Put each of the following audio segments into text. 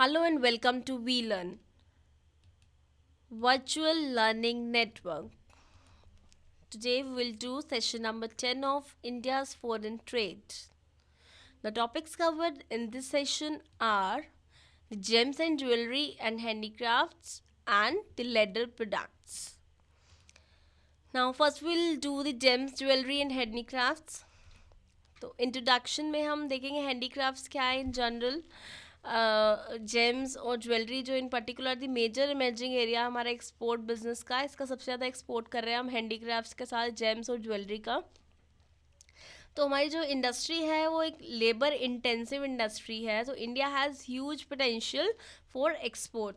Hello and welcome to VLearn, Virtual Learning Network. Today we will do session number 10 of India's foreign trade. The topics covered in this session are the gems and jewelry and handicrafts and the leather products. Now first we'll do the gems, jewelry and handicrafts. तो introduction में हम देखेंगे handicrafts क्या है in general, gems और jewellery जो in particular the major emerging area हमारा export business का, इसका सबसे ज़्यादा एक्सपोर्ट कर रहे हैं हम हैंडीक्राफ्ट्स के साथ जेम्स और ज्वेलरी का। तो हमारी जो इंडस्ट्री है वो एक लेबर इंटेंसिव इंडस्ट्री है, तो India has huge potential for export.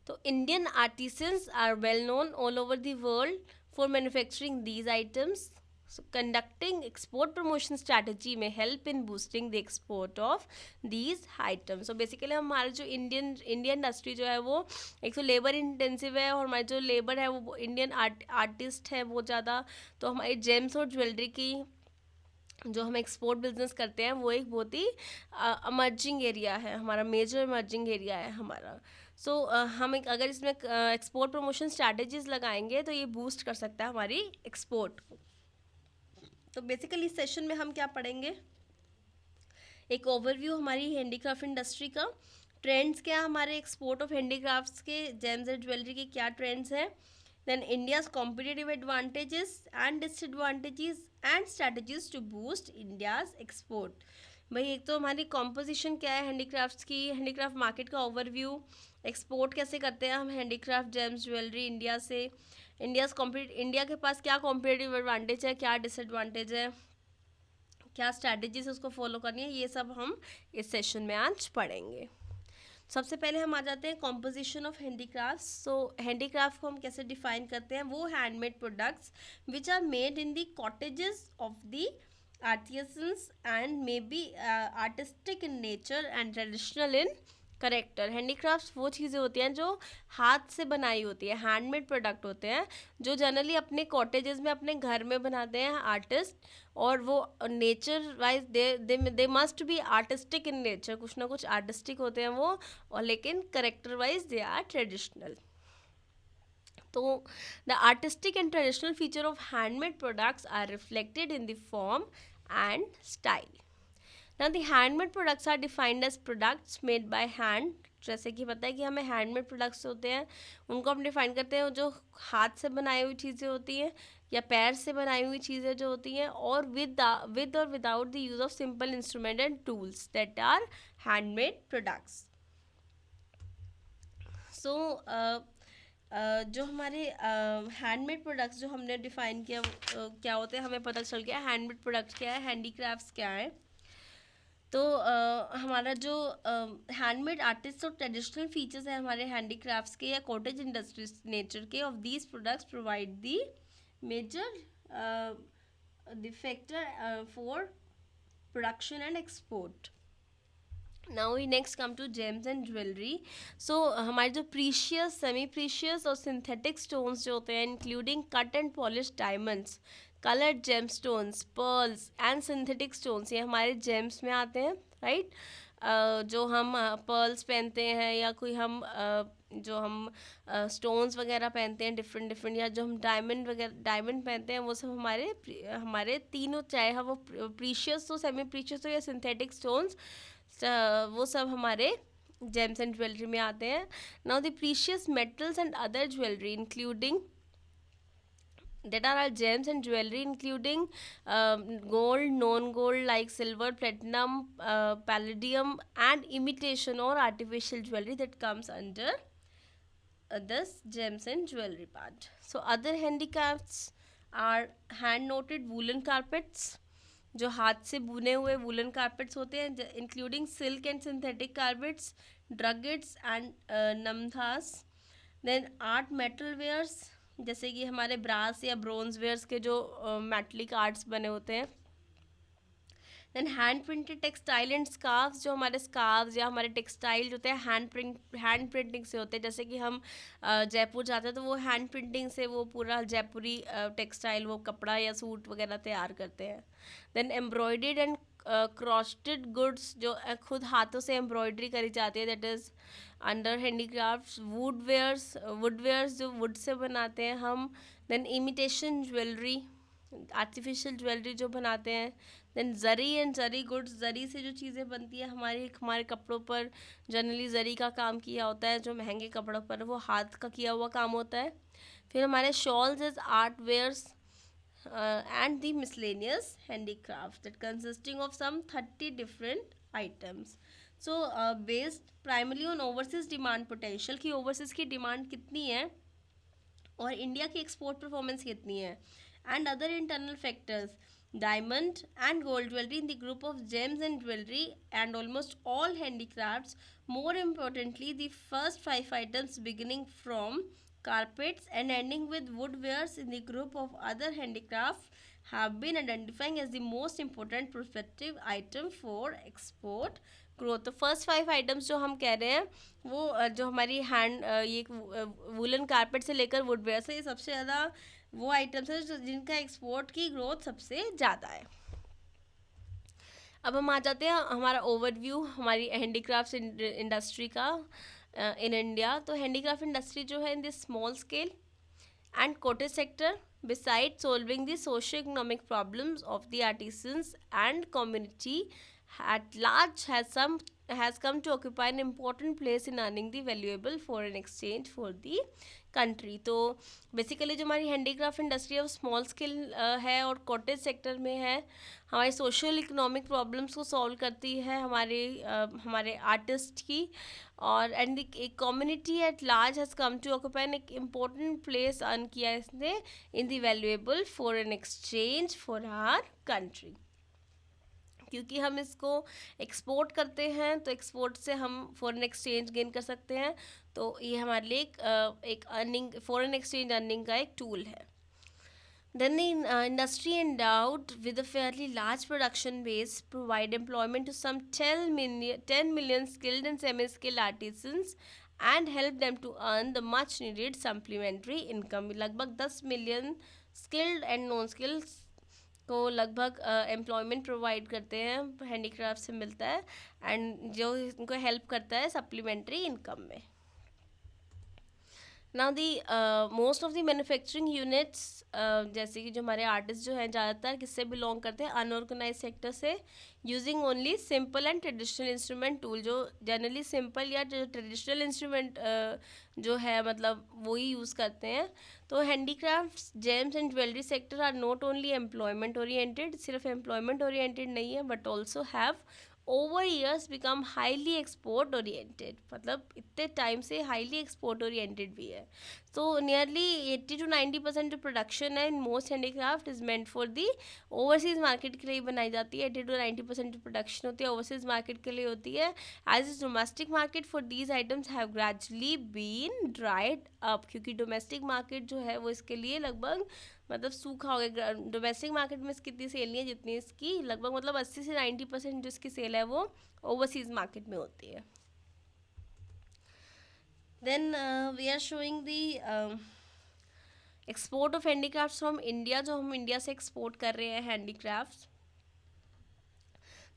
तो Indian artisans are well known all over the world for manufacturing these items. So conducting export promotion strategy may help in boosting the export of these items. So basically हमारा जो Indian industry जो है वो एक तो labour intensive है, और हमारी जो लेबर है वो इंडियन आर्टिस्ट है बहुत ज़्यादा। तो हमारी जेम्स और ज्वेलरी की जो हम एक्सपोर्ट बिजनेस करते हैं वो एक बहुत ही अमर्जिंग एरिया है, हमारा मेजर इमर्जिंग एरिया है हमारा। सो हम अगर इसमें एक्सपोर्ट प्रमोशन स्ट्रैटेजीज लगाएंगे तो ये बूस्ट कर सकता है हमारी एक्सपोर्ट को। तो बेसिकली इस सेशन में हम क्या पढ़ेंगे, एक ओवरव्यू हमारी हैंडीक्राफ्ट इंडस्ट्री का, ट्रेंड्स क्या हमारे एक्सपोर्ट ऑफ हैंडीक्राफ्ट्स के, जेम्स एंड ज्वेलरी के क्या ट्रेंड्स हैं, then India's competitive advantages and disadvantages and strategies to boost India's export. भाई एक तो हमारी कॉम्पोजिशन क्या है हैंडीक्राफ्ट्स की, हैंडीक्राफ्ट मार्केट का ओवरव्यू, एक्सपोर्ट कैसे करते हैं हम हैंडीक्राफ्ट जेम्स ज्वेलरी इंडिया से, इंडिया के पास क्या कॉम्पिटिटिव एडवांटेज है, क्या डिसएडवांटेज है, क्या स्ट्रैटेजीज उसको फॉलो करनी है, ये सब हम इस सेशन में आज पढ़ेंगे। सबसे पहले हम आ जाते हैं composition of handicrafts. So handicraft को हम कैसे डिफाइन करते हैं, वो handmade products which are made in the cottages of the artisans and may be artistic in nature and traditional in character. Handicrafts वो चीज़ें होती हैं जो हाथ से बनाई होती है, हैंडमेड प्रोडक्ट होते हैं जो जनरली अपने कॉटेजेस में अपने घर में बनाते हैं आर्टिस्ट, और वो nature wise they must be artistic in nature, कुछ ना कुछ आर्टिस्टिक होते हैं वो, और लेकिन character wise they are traditional. तो the artistic and traditional feature of handmade products are reflected in the form and style. Now the handmade products are defined as products made by hand. जैसे कि पता है कि हमें handmade products होते हैं उनको हम डिफाइन करते हैं जो हाथ से बनाई हुई चीज़ें होती हैं या पैर से बनाई हुई चीज़ें जो होती हैं, और विद और without the use of simple instrument and tools that are handmade products. So जो हमारे हैंडमेड प्रोडक्ट्स जो हमने डिफाइन किया क्या होते हैं, हमें पता चल गया हैंडमेड प्रोडक्ट्स क्या है, हैंडीक्राफ्ट्स क्या है। तो हमारा जो हैंडमेड आर्टिस्ट और ट्रेडिशनल फीचर्स है हमारे हैंडीक्राफ्ट्स के या कॉटेज इंडस्ट्रीज नेचर के of these products provide the major the factor for production and export. Now we next come to gems and jewellery. So हमारे जो प्रीशियस, सेमी प्रीशियस और synthetic stones जो होते हैं, including cut and polish diamonds, coloured gem stones, pearls and synthetic stones, ये हमारे James में आते हैं, राइट। जो हम पर्ल्स पहनते हैं या कोई हम जो हम स्टोन्स वगैरह पहनते हैं डिफरेंट, या जो हम डायमंड पहनते हैं, वो सब हमारे तीनों, चाहे हम वो प्रीशियस हो, सेमी प्रीशियस हो या सिंथेटिक स्टोन्स, वो सब हमारे जेम्स एंड ज्वेलरी में आते हैं। Now the precious metals and other jewellery including that are all gems and jewelry including gold, non-gold like silver, platinum, palladium and imitation or artificial jewelry that comes under this gems and jewelry part. So other handicrafts are hand knotted woolen carpets, जो हाथ से बुने हुए woollen carpets होते हैं, including silk and synthetic carpets, druggets and namdas. Then art metal wares, जैसे कि हमारे ब्रास या ब्रोंज वेयर्स के जो मेटलिक आर्ट्स बने होते हैं। Then hand printed textile and scarfs, जो हमारे स्कार्फ्स या हमारे टेक्सटाइल जो होते हैं हैंड प्रिंटिंग से होते हैं, जैसे कि हम जयपुर जाते हैं तो वो हैंड प्रिंटिंग से वो पूरा जयपुरी टेक्सटाइल, वो कपड़ा या सूट वगैरह तैयार करते हैं। Then embroidered and crocheted goods जो खुद हाथों से एम्ब्रॉयडरी करी जाती है, that is under handicrafts. Woodwares जो वुड से बनाते हैं हम. Then imitation jewellery, artificial jewellery जो बनाते हैं. Then zari and zari goods, zari से जो चीज़ें बनती है हमारे कपड़ों पर जनरली जरी का काम किया होता है. जो महंगे कपड़ों पर वो हाथ का किया हुआ काम होता है. फिर हमारे shawls is art wares and the miscellaneous handicrafts that consisting of some 30 different items. So based primarily on overseas demand potential कि overseas की demand कितनी है और इंडिया की एक्सपोर्ट परफॉर्मेंस कितनी है, and other internal factors. Diamond and gold jewellery in the group of gems and jewellery and almost all handicrafts. More importantly the first 5 items beginning from carpets and ending with woodwares in the group of other handicrafts have been identifying as the most important prospective item for export growth. तो first 5 items जो हम कह रहे हैं वो जो हमारी ये वुलन कारपेट से लेकर वुडवेयर से, ये सबसे ज़्यादा वो आइटम्स हैं जो जिनका एक्सपोर्ट की ग्रोथ सबसे ज़्यादा है. अब हम आ जाते हैं हमारा ओवरव्यू हमारी हैंडीक्राफ्ट इंडस्ट्री का इन इंडिया. तो हैंडीक्राफ्ट इंडस्ट्री जो है in this small scale and cottage sector, beside solving the socio economic problems of the artisans and community at large has come to occupy an important place in earning the valuable foreign exchange for the country. तो basically जो हमारी handicraft industry है वो small scale है और cottage sector में है. हमारी सोशल इकोनॉमिक प्रॉब्लम्स को सॉल्व करती है हमारे आर्टिस्ट की, और एंड एक community at large has come to occupy एक इम्पोर्टेंट प्लेस अर्न किया इसने in the valuable foreign exchange for our country. क्योंकि हम इसको एक्सपोर्ट करते हैं तो एक्सपोर्ट से हम फॉरेन एक्सचेंज गेन कर सकते हैं. तो ये हमारे लिए एक अर्निंग फॉरेन एक्सचेंज अर्निंग का एक टूल है. Then the industry endowed with a fairly large production base provide employment to some 10 million skilled and semi-skilled artisans and help them to earn the much needed supplementary income. लगभग 10 million skilled and non skilled को लगभग employment provide करते हैं, handicraft से मिलता है and जो इनको हेल्प करता है सप्लीमेंट्री इनकम में. Now the most of the manufacturing units, जैसे कि जो हमारे आर्टिस्ट जो हैं ज़्यादातर किससे बिलोंग करते हैं, अनऑर्गेनाइज सेक्टर से, using only simple and traditional instrument tool. जो जनरली सिंपल या जो ट्रेडिशनल इंस्ट्रूमेंट जो है मतलब वही यूज़ करते हैं. तो handicrafts, gems and jewellery sector are not only employment oriented, सिर्फ एम्प्लॉयमेंट ओरिएंटेड नहीं है, but also have over years become highly export oriented. मतलब इतने टाइम से हाईली एक्सपोर्ट ओरिएंटेड भी है. तो नियरली 80 to 90% जो प्रोडक्शन है in most handicraft is meant for the overseas market के लिए बनाई जाती है. 80 to 90% जो प्रोडक्शन होती है ओवरसीज मार्केट के लिए होती है. As is domestic market for these items have gradually been dried up, क्योंकि डोमेस्टिक मार्केट जो है वो इसके लिए लगभग मतलब सूखा हो गया. डोमेस्टिक मार्केट में इसकी इतनी सेल नहीं है जितनी इसकी लगभग मतलब 80 से 90% जो इसकी सेल है वो ओवरसीज मार्केट में होती है. Then we are showing the export of handicrafts from India, जो हम इंडिया से एक्सपोर्ट कर रहे हैं हैंडीक्राफ्ट्स.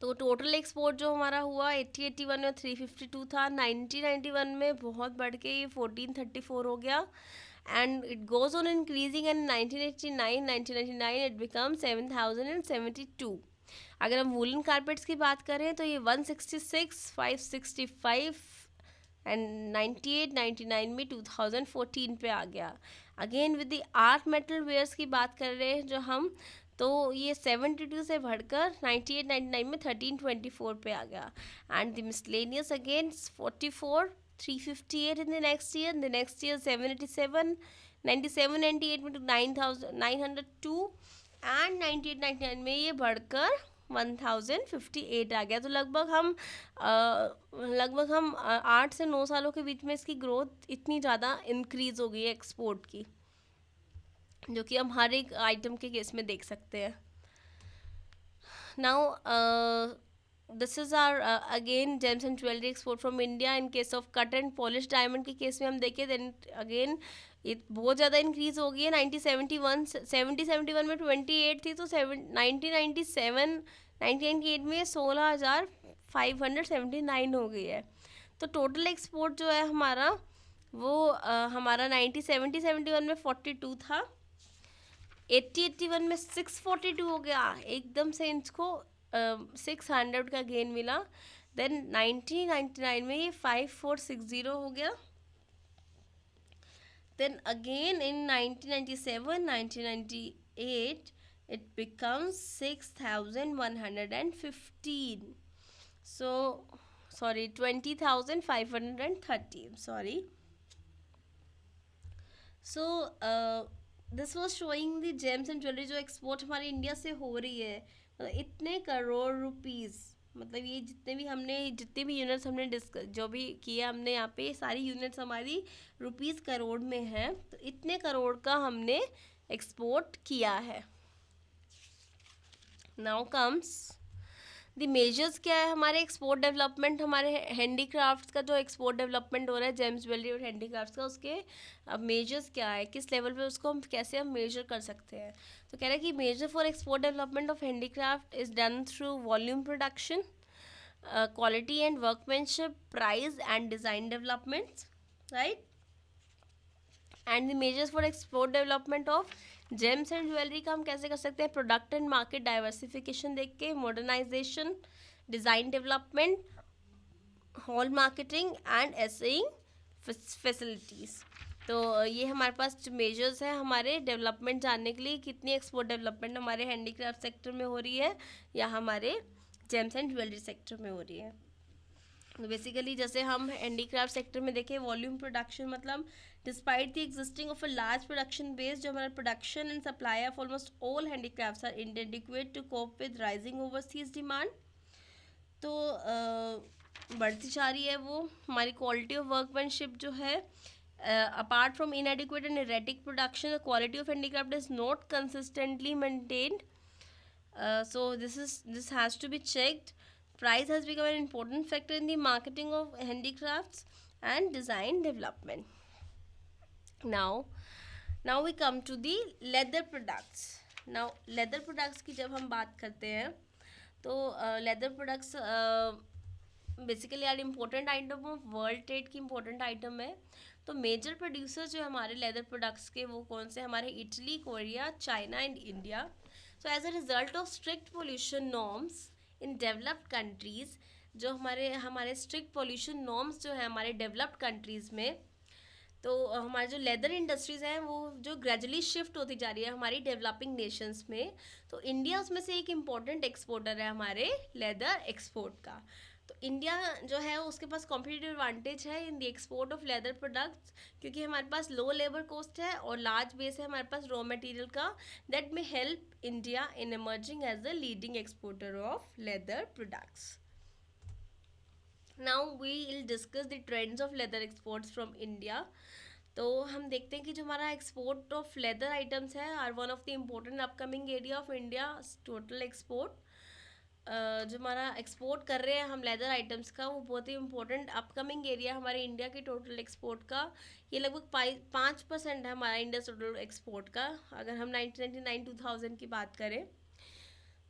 तो टोटल एक्सपोर्ट जो हमारा हुआ 80-81 में 352 था, 1991 में बहुत बढ़ के ये 1434 हो गया, and it goes on increasing, and 1999 it becomes 7072. अगर हम वुलन कारपेट्स की बात करें तो ये 166, 565 एंड 98, 99 में 2014 पे आ गया. Again with the art metal wares की बात कर रहे हैं जो हम, तो ये 72 से बढ़कर 98, 99 में 1324 पे आ गया. And the miscellaneous again 44, 358 in the next year, the next year 787, 97, 98 में 902 एंड 98, 99 में ये बढ़कर 1058 आ गया. तो लगभग हम 8 से 9 सालों के बीच में इसकी ग्रोथ इतनी ज़्यादा इंक्रीज़ हो गई है एक्सपोर्ट की, जो कि हम हर एक आइटम के केस में देख सकते हैं. Now this is are again gems and jewellery export from India. In case of cut and polish diamond के केस में हम देखें देन अगेन ये बहुत ज़्यादा इंक्रीज़ हो गई है. 1971 में 28 थी, तो 1997 1998 में 16,579 हो गई है। तो टोटल एक्सपोर्ट जो है हमारा वो हमारा 1970-71 में 42 था, 80-81 में 642 हो गया, एकदम से इसको 600 का गेन मिला। देन 1999 में ये 5460 हो गया। Then again in 1997, 1998, it becomes 6,115. So, sorry, 20,530. Sorry. So, this was showing the gems and jewelry जो एक्सपोर्ट हमारे इंडिया से हो रही है, मतलब इतने करोड़ रुपीस, मतलब ये जितने भी यूनिट्स हमने डिस्कस जो भी किया हमने यहाँ पे, सारी यूनिट्स हमारी रुपीस करोड़ में है, तो इतने करोड़ का हमने एक्सपोर्ट किया है। Now comes the measures. क्या है हमारे एक्सपोर्ट डेवलपमेंट, हमारे हैंडीक्राफ्ट्स का जो एक्सपोर्ट डेवलपमेंट हो रहा है जेम्स ज्वेलरी और हैंडीक्राफ्ट्स का, उसके अब मेजर्स क्या है, किस लेवल पे उसको हम कैसे हम मेजर कर सकते हैं। तो कह रहा है कि major for export development of handicraft is done through volume production, quality and workmanship, price and design developments, right. And the measures for export development of gems and jewellery का हम कैसे कर सकते हैं, प्रोडक्ट एंड मार्केट डाइवर्सिफिकेशन देख के, modernisation, design development, hall marketing and assaying facilities. तो ये हमारे पास मेजर्स हैं हमारे डेवलपमेंट जानने के लिए, कितनी एक्सपोर्ट डेवलपमेंट हमारे हैंडीक्राफ्ट सेक्टर में हो रही है या हमारे जेम्स एंड ज्वेलरी सेक्टर में हो रही है। तो बेसिकली जैसे हम हैंडीक्राफ्ट सेक्टर में देखें, वॉल्यूम प्रोडक्शन मतलब despite the existing of a large production base, जो हमारा production and supply of almost all handicrafts are inadequate to cope with rising overseas demand. तो बढ़ती जा रही है वो हमारी क्वालिटी ऑफ वर्कमैनशिप जो है, apart from इनएडिक्वेट and erratic production, the quality of handicraft is not consistently maintained, so this has to be checked. Price has become an important factor in the marketing of handicrafts and design development. Now we come to the leather products. Now leather products की जब हम बात करते हैं तो leather products basically यार important item of world trade की important item है। तो मेजर प्रोड्यूसर्स जो हमारे लेदर प्रोडक्ट्स के वो कौन से, हमारे Italy, Korea, China and India. So as a result of strict pollution norms in developed countries, जो हमारे strict pollution norms जो है हमारे developed countries में, तो हमारे जो लेदर इंडस्ट्रीज़ हैं वो जो ग्रेजुअली शिफ्ट होती जा रही है हमारी डेवलपिंग नेशंस में, तो इंडिया उसमें से एक इम्पॉर्टेंट एक्सपोर्टर है हमारे लेदर एक्सपोर्ट का। तो इंडिया जो है उसके पास कॉम्पिटिटिव एडवांटेज है in the export of leather products, क्योंकि हमारे पास लो लेबर कॉस्ट है और लार्ज बेस है हमारे पास रॉ मटेरियल का, that may help India in emerging as a leading exporter of leather products. Now we will discuss the trends of leather exports from India. तो हम देखते हैं कि जो हमारा एक्सपोर्ट ऑफ लेदर आइटम्स है are one of the important upcoming area of India total export. जो हमारा एक्सपोर्ट कर रहे हैं हम लेदर आइटम्स का, वो बहुत ही इंपॉर्टेंट अपकमिंग एरिया हमारे इंडिया के टोटल एक्सपोर्ट का। ये लगभग 5% है हमारा इंडिया टोटल एक्सपोर्ट का, अगर हम 1999-2000 की बात करें।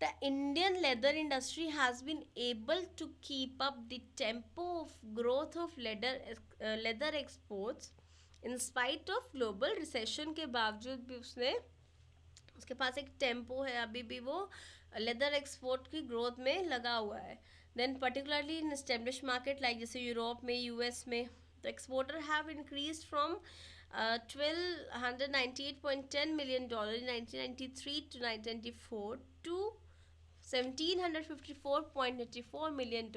The Indian leather industry has been able to keep up the tempo of growth of leather exports in spite of global recession के बावजूद भी उसके पास एक टेम्पो है, अभी भी वो लेदर एक्सपोर्ट की ग्रोथ में लगा हुआ है। Then particularly in establish market like जैसे यूरोप में, यूएस में, तो exporter have increase from $1,298.10 million in 1993 to 1994 to $1,754.84 million in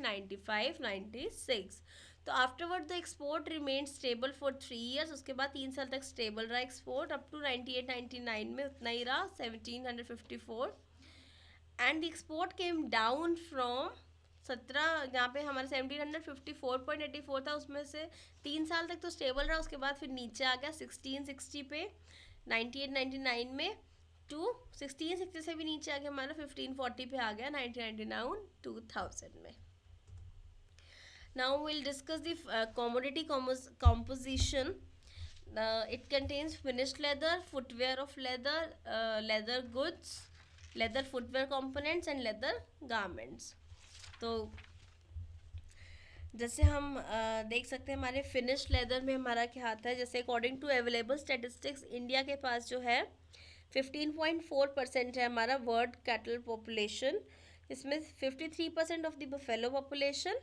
95-96। तो afterward the export remain stable for 3 years, उसके बाद 3 साल तक स्टेबल रहा एक्सपोर्ट, अप टू 98-99 में उतना ही रहा 1754। And the export came down from 17, जहाँ पे हमारा 1754.84 था, उसमें से 3 साल तक तो स्टेबल रहा, उसके बाद फिर नीचे आ गया 1660 पे 98-99 में, टू 1660 से भी नीचे आ गया हमारा 1540 पे आ गया 1999-2000 में। Now we'll discuss the commodity composition. It contains finished leather, footwear of leather, leather goods, leather footwear components and leather garments. तो जैसे हम देख सकते हैं हमारे फिनिश लेदर में हमारा क्या आता है। जैसे according to available statistics India के पास जो है 15.4% है हमारा वर्ल्ड कैटल पॉपुलेशन। इसमें 53% of the buffalo population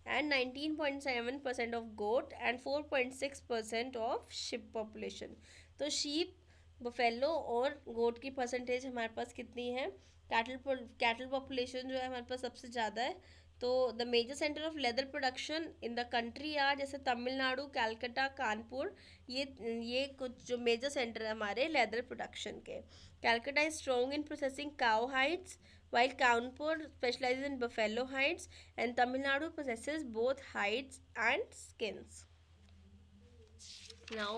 and 19.7% of goat and 4.6% of sheep population. तो शीप, बफेलो और गोट की परसेंटेज हमारे पास कितनी है। कैटल पॉपुलेशन जो है हमारे पास सबसे ज़्यादा है। तो the major centre of leather production in the country are जैसे तमिलनाडु, कैलकाटा, कानपुर, ये कुछ जो मेजर सेंटर है हमारे लेदर प्रोडक्शन के। Calcutta is strong in processing cow hides while Kanpur specializes in buffalo hides and Tamil Nadu possesses both hides and skins. Now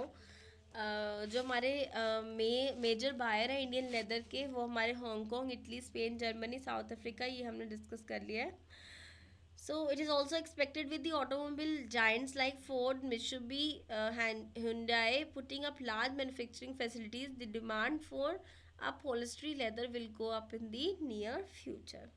जो हमारे major buyer है इंडियन लेदर के वो हमारे Hong Kong, Italy, Spain, Germany, south Africa, ये हमने discuss कर लिया है। So it is also expected with the automobile giants like Ford, Mitsubishi, Hyundai putting up large manufacturing facilities, the demand for upholstery leather will go up in the near future.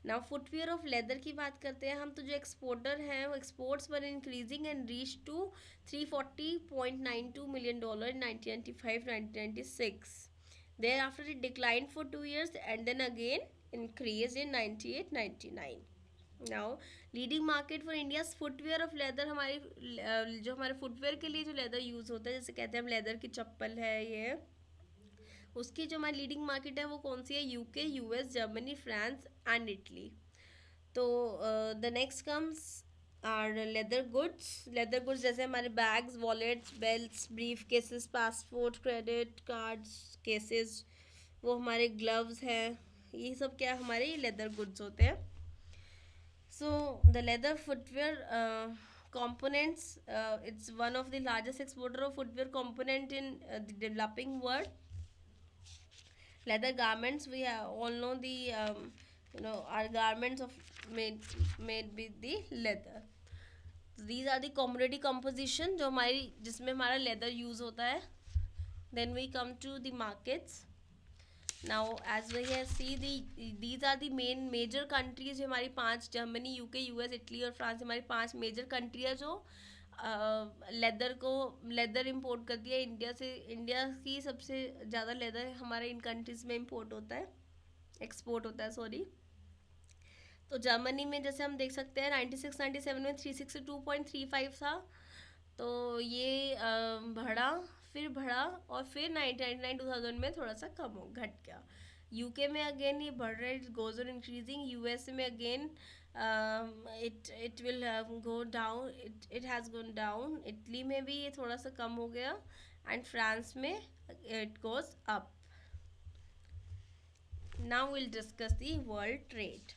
Now footwear of leather की बात करते हैं हम। तो जो exporter हैं वो exports were increasing and reach to 340.92 million dollar in 1995-1996. Thereafter it decline for 2 years and then again increase in 98-99. Now leading market for India footwear of leather, हमारी जो हमारे फुटवेयर के लिए जो लेदर यूज़ होता है, जैसे कहते हैं हम लेदर की चप्पल है ये, उसकी जो हमारी लीडिंग मार्केट है वो कौन सी है। UK, US, Germany, France and Italy. तो the next comes are leather goods. Leather goods जैसे हमारे bags, wallets, belts, briefcases, passport, credit cards cases, वो हमारे ग्लव्स हैं, ये सब क्या हमारे लेदर गुड्स होते हैं। So the leather footwear components, it's one of the largest exporter of footwear component in the developing world. Leather garments, we all know the our garments of made with the leather. So these are the commodity composition जो हमारी जिसमें हमारा leather use होता है. Then we come to the markets. Now as we can see these are the major countries जो हमारी 5, Germany, UK, US, Italy और France हमारी 5 मेजर कंट्री है जो लेदर इंपोर्ट करती है इंडिया से। इंडिया की सबसे ज़्यादा लेदर हमारे इन कंट्रीज़ में इंपोर्ट होता है, एक्सपोर्ट होता है सॉरी। तो जर्मनी में जैसे हम देख सकते हैं 96-97 में 362.35 था, तो ये बढ़ा, फिर बढ़ा और फिर 1999-2000 में थोड़ा सा कम हो घट गया। यूके में अगेन ये बढ़ रहा है, it goes on increasing. US में again it will go down, it has gone down. Italy में भी ये थोड़ा सा कम हो गया एंड फ्रांस में it goes up. Now will discuss the world trade.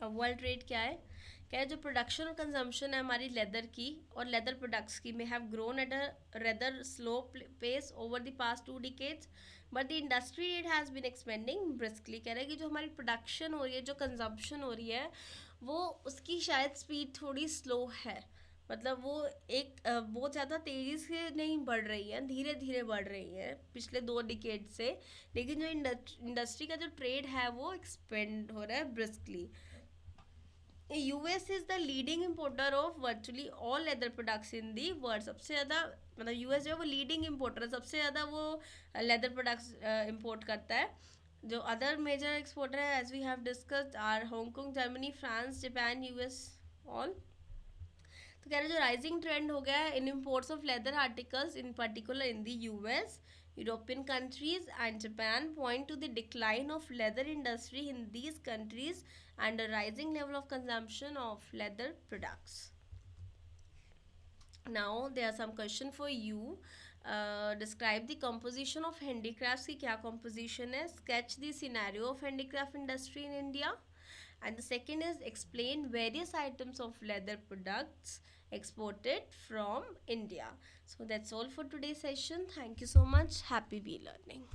World trade क्या है। क्या है जो प्रोडक्शन और कंजम्पशन है हमारी लेदर की और लेदर प्रोडक्ट्स की में have grown at a rather slow pace over the past 2 decades, but the industry it has been expanding briskly. कह रहे हैं कि जो हमारी प्रोडक्शन हो रही है, जो कंजम्पशन हो रही है, वो उसकी शायद स्पीड थोड़ी स्लो है। मतलब वो एक बहुत ज़्यादा तेज़ी से नहीं बढ़ रही है, धीरे धीरे बढ़ रही है पिछले 2 decade से। लेकिन जो इंडस्ट्री का जो ट्रेड है वो एक्सपेंड हो रहा है briskly. US is the leading importer of virtually all leather products in the world. सबसे ज़्यादा मतलब यूएस जो है वो लीडिंग इम्पोर्टर है, सबसे ज़्यादा वो लेदर प्रोडक्ट्स इम्पोर्ट करता है। जो अदर मेजर एक्सपोर्टर है as we have discussed are Hong Kong, Germany, France, Japan, US all. तो कह रहे जो राइजिंग ट्रेंड हो गया है in imports of leather articles in particular in the US, European countries and Japan point to the decline of leather industry in these countries and a rising level of consumption of leather products. Now there are some question for you. Describe the composition of handicrafts की क्या composition है. Sketch the scenario of handicraft industry in India. And the second is explain various items of leather products exported from India. So that's all for today's session. Thank you so much. Happy bee learning.